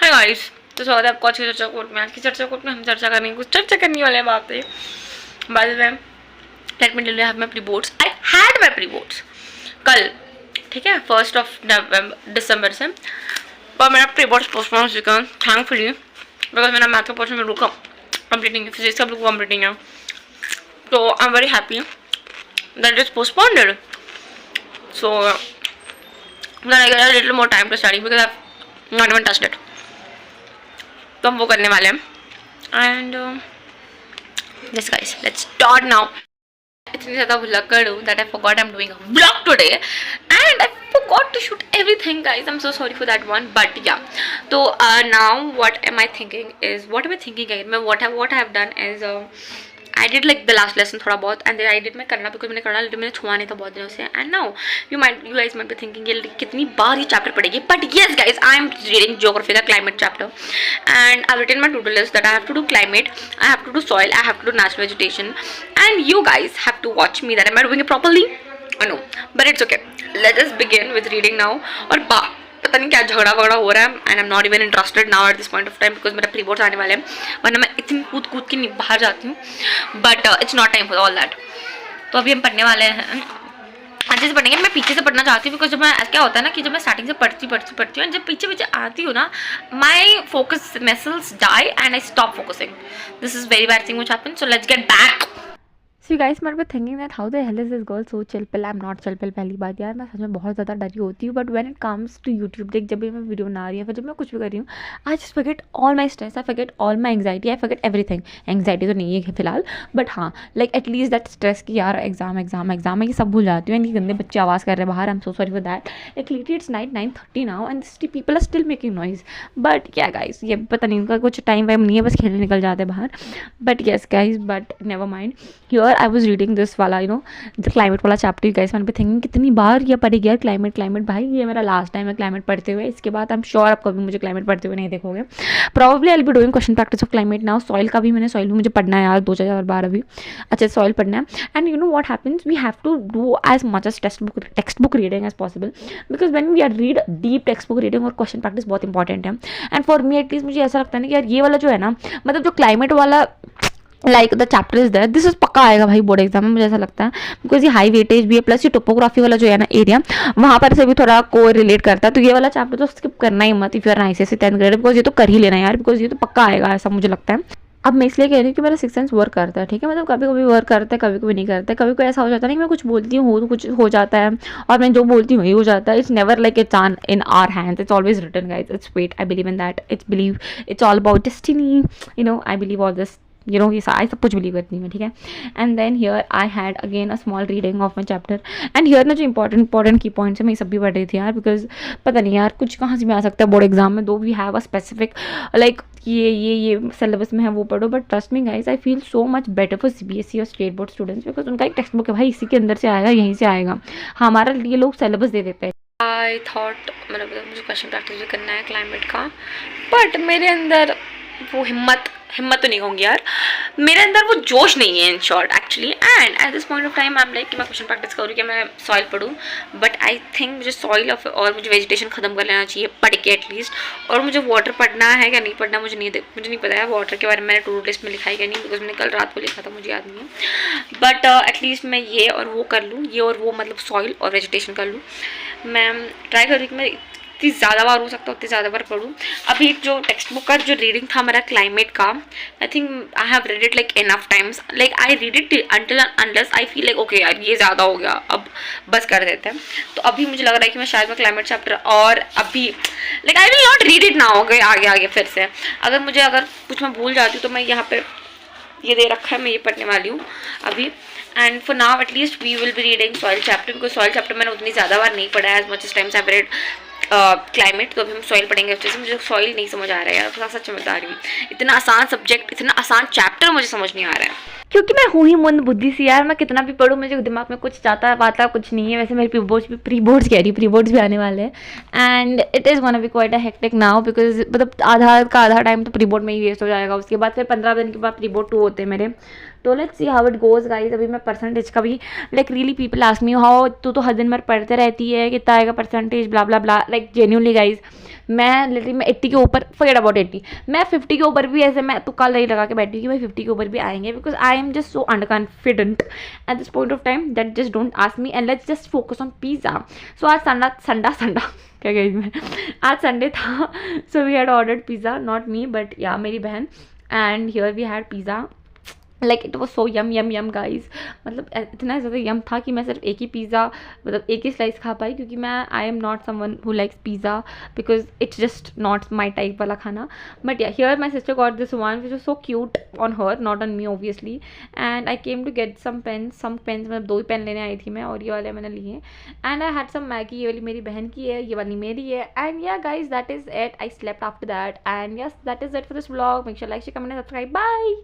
Hi guys, तो स्वागत है आपको आज की चर्चा कोर्ट में। आज की चर्चा कोर्ट में हम चर्चा करेंगे, कुछ चर्चा करने वाले बातें। By the way, let me tell you, I have my pre boards. I had my pre boards कल, ठीक है, 1 दिसंबर से। पर मेरा प्री बोर्ड्स पोस्टपोन हो चुका है थैंकफुली, बिकॉज मेरा मैथ का पोर्शन में रुका कंप्लीटिंग है, फिजिक्स का बिल्कुल कंप्लीटिंग है। तो I am very happy that is postponed. So then I get a little more time to study because I've not even touched it. तो हम वो करने वाले हैं and yes guys, let's start now. इतनी ज़्यादा भुलक्कड़ हूँ that I forgot I am doing a vlog today and I forgot to shoot everything guys, I am so sorry for that one, but ya. तो now what am I thinking again, मैं what I have done is I did like the last lesson थोड़ा बहुत and then I did my करना because मैंने करना मैंने छुआ नहीं था बहुत दिनों से। and now you guys might be thinking ये कितनी बार ये चैप्टर पढ़ेगी, but yes guys, I am reading geography का climate chapter and I've written my to-do list that I have to do climate, I have to do soil, I have to do natural vegetation and you guys have to watch me that am I doing it properly or no, but it's okay. Let us begin with reading now। और पता नहीं क्या झगड़ा वगड़ा हो रहा है and I am not even interested now at this point of time because मेरा pre boards आने वाले हैं, वरना मैं इतनी कूद कूद के बाहर जाती हूँ, but it's not time for all that. तो अभी हम पढ़ने वाले हैं, अच्छे से पढ़ेंगे। मैं पीछे से पढ़ना चाहती हूँ बिकॉज जब मैं क्या होता है ना कि जब मैं स्टार्टिंग से पढ़ती हूँ जब पीछे आती हूँ ना, my focus muscles die and I stop focusing. This is very bad thing which happened, so let's get back. So you guys might be thinking that how the hell is this girl so chill pill? I'm not chill pill। पहली बात यार, मैं सच में बहुत ज़्यादा डरी होती हूँ, but when it comes to YouTube, देख जब भी मैं वीडियो बना रही हूँ फिर जब मैं कुछ भी कर रही हूँ, I just forget all my stress, I forget all my anxiety, I forget everything. Anxiety तो नहीं है फिलहाल, बट हाँ लाइक एटलीस्ट दैट स्ट्रेस की यार एग्जाम है, ये सब भूल जाती हूँ। एंड ये गंदे बच्चे आवाज़ कर रहे हैं बाहर, I am so sorry for that. Like literally it's 9:30 now and people are still making noise, but क्या गाइस, ये पता नहीं उनका कुछ टाइम वाइम नहीं है, बस खेलने निकल जाते हैं बाहर। But yes guys, but never mind. Here I was reading this वाला द क्लाइमेट वाला चैप्टर। यू गाइस मैंने पे थिंकिंग कितनी बार ये पढ़ेगी यार क्लाइमेट भाई, ये मेरा लास्ट टाइम है क्लाइमेट पढ़ते हुए। इसके बाद आई एम श्योर आप कभी मुझे क्लाइमेट पढ़ते हुए नहीं देखोगे। Probably I will be doing question practice of climate now. Soil का भी सॉइल भी मुझे पढ़ना है यार 2-4 बार अभी, अच्छा सॉइल पढ़ना है। And you know what happens, we have to do as much as text book reading as possible, because when we are read deep text book reading और क्वेश्चन प्रैक्टिस बहुत इंपॉर्टेंट है। एंड फॉर मी एटलीस्ट मुझे ऐसा लगता है ना कि यार ये वाला जो है ना, मतलब जो क्लाइमेट वाला like the chapter is that this is पक्का आएगा भाई बोर्ड एग्जाम में, मुझे ऐसा लगता है, बिकॉज ये हाई वेटेज भी है, प्लस ये टोपोग्राफी वाला जो है ना एरिया, वहाँ पर से भी थोड़ा को रिलेट करता है। तो ये वाला चैप्टर तो स्किप करना ही मत if you are ICSE 10th grade, because ये तो कर ही लेना यार, बिकॉज ये तो पक्का आएगा ऐसा मुझे लगता है। अब मैं इसलिए कह रही हूँ कि मेरा 6th सेंस वर्क करता है, ठीक है, मतलब कभी कभी वर्क करता है, कभी कभी नहीं करता है। कभी कोई ऐसा हो जाता है ना कि मैं कुछ बोलती हूँ तो कुछ हो जाता है, और मैं जो बोलती हूँ वही हो जाता है। It's never like it's on in our hands, it's always written guys, it's fate, I believe in that, it's all about destiny, you know, I believe all this, you know, ये सब कुछ बिलीव करती हूँ, ठीक है। And then here I had again a small reading of my chapter. And here ना जो important की पॉइंट्स है मैं ये सब भी पढ़ रही थी यार, बिकॉज पता नहीं यार कुछ कहाँ से भी आ सकता है बोर्ड एग्जाम में, though we have a specific like ये सिलेबस में है वो पढ़ो। But trust me guys, I feel so much better for CBSE और स्टेट बोर्ड स्टूडेंट्स, बिकॉज उनका एक टेक्स्ट बुक है भाई, इसी के अंदर से आएगा, यहीं से आएगा। हमारा ये लोग सिलेबस दे देते हैं। आई थॉट मतलब मुझे क्वेश्चन प्रैक्टिस भी करना है क्लाइमेट का, बट मेरे अंदर वो हिम्मत तो नहीं होंगी यार, मेरे अंदर वो जोश नहीं है in short actually. And eight this point of time I am like कि मैं क्वेश्चन प्रैक्टिस करूँ कि मैं सॉइल पढ़ूँ, बट आई थिंक मुझे सॉइल और मुझे वेजिटेशन ख़त्म कर लेना चाहिए पढ़ के एटलीस्ट। और मुझे वाटर पढ़ना है क्या नहीं पढ़ना मुझे नहीं पता है। वाटर के बारे में मैंने टू डू लिस्ट में लिखा है क्या नहीं, बिकॉज मैंने कल रात को लिखा था, मुझे याद नहीं है। बट एटलीस्ट मैं ये और वो कर लूँ, ये और वो मतलब सॉइल और वेजिटेशन कर लूँ। मैं ट्राई कर रही हूँ कि मैं जितनी ज़्यादा बार हो सकता है उतनी ज़्यादा बार पढ़ूँ। अभी जो टेक्स्ट बुक का जो रीडिंग था मेरा क्लाइमेट का, I think I have read it like enough times, like I read it until unless I feel like okay यार ये ज़्यादा हो गया, अब बस कर देते हैं। तो अभी मुझे लग रहा है कि मैं शायद मैं क्लाइमेट चैप्टर और अभी like I will not read it now आगे फिर से। अगर कुछ मैं भूल जाती हूँ तो मैं यहाँ पर ये दे रखा है, मैं ये पढ़ने वाली हूँ अभी। And for now at least we will be reading soil chapter, because soil chapter मैंने उतनी ज़्यादा बार नहीं पढ़ा है as much as times I have read climate. तो अभी हम सॉइल पढ़ेंगे अच्छे से। मुझे सॉइल नहीं समझ आ रहा है यार, सच में बता रही हूँ, इतना आसान सब्जेक्ट, इतना आसान चैप्टर मुझे समझ नहीं आ रहा है, क्योंकि मैं हूँ ही मंद बुद्धि सी यार, मैं कितना भी पढ़ूँ मुझे दिमाग में कुछ जाता पाता कुछ नहीं है। वैसे मेरे प्री बोर्ड्स भी आने वाले हैं and it is gonna be quite a hectic now, because मतलब आधा टाइम तो प्री बोर्ड में ही वेस्ट हो जाएगा। उसके बाद फिर 15 दिन के बाद प्री बोर्ड 2 होते हैं मेरे। तो let's see how it goes guys. अभी मैं परसेंटेज का भी like really people ask me how तू तो हर दिन भर पढ़ते रहती है, कितना आएगा परसेंटेज, ब्ला ब्ला ब्ला, लाइक जेन्युइनली गाइस मैं लिटरली मैं 80 के ऊपर, फॉरगेट अबाउट 80, मैं 50 के ऊपर भी ऐसे मैं तुक्का नहीं लगा के बैठी हूँ कि भाई 50 के ऊपर भी आएंगे, because I am just so under confident at this point of time that just don't ask me and let's just focus on pizza. So आज संडा क्या कही मैं, आज संडे था. So we had ordered pizza, not me but ya मेरी बहन, and here we had pizza. Like it was so yum guys. मतलब इतना ज़्यादा यम था कि मैं सिर्फ एक ही पिज़्ज़ा, मतलब एक ही स्लाइस खा पाई, क्योंकि मैं I am not someone who likes pizza because it's just not my type वाला खाना. But yeah here my sister got this one which was so cute on her, not on me obviously. And I came to get some pens मतलब 2 ही pen लेने आई थी मैं, और ये वाले मैंने लिए. And I had some Maggi, ये वाली मेरी बहन की है, ये वाली मेरी है. And yeah guys that is it. I slept after that. And yes that is it for this vlog. Make sure like, share, comment, subscribe. Bye.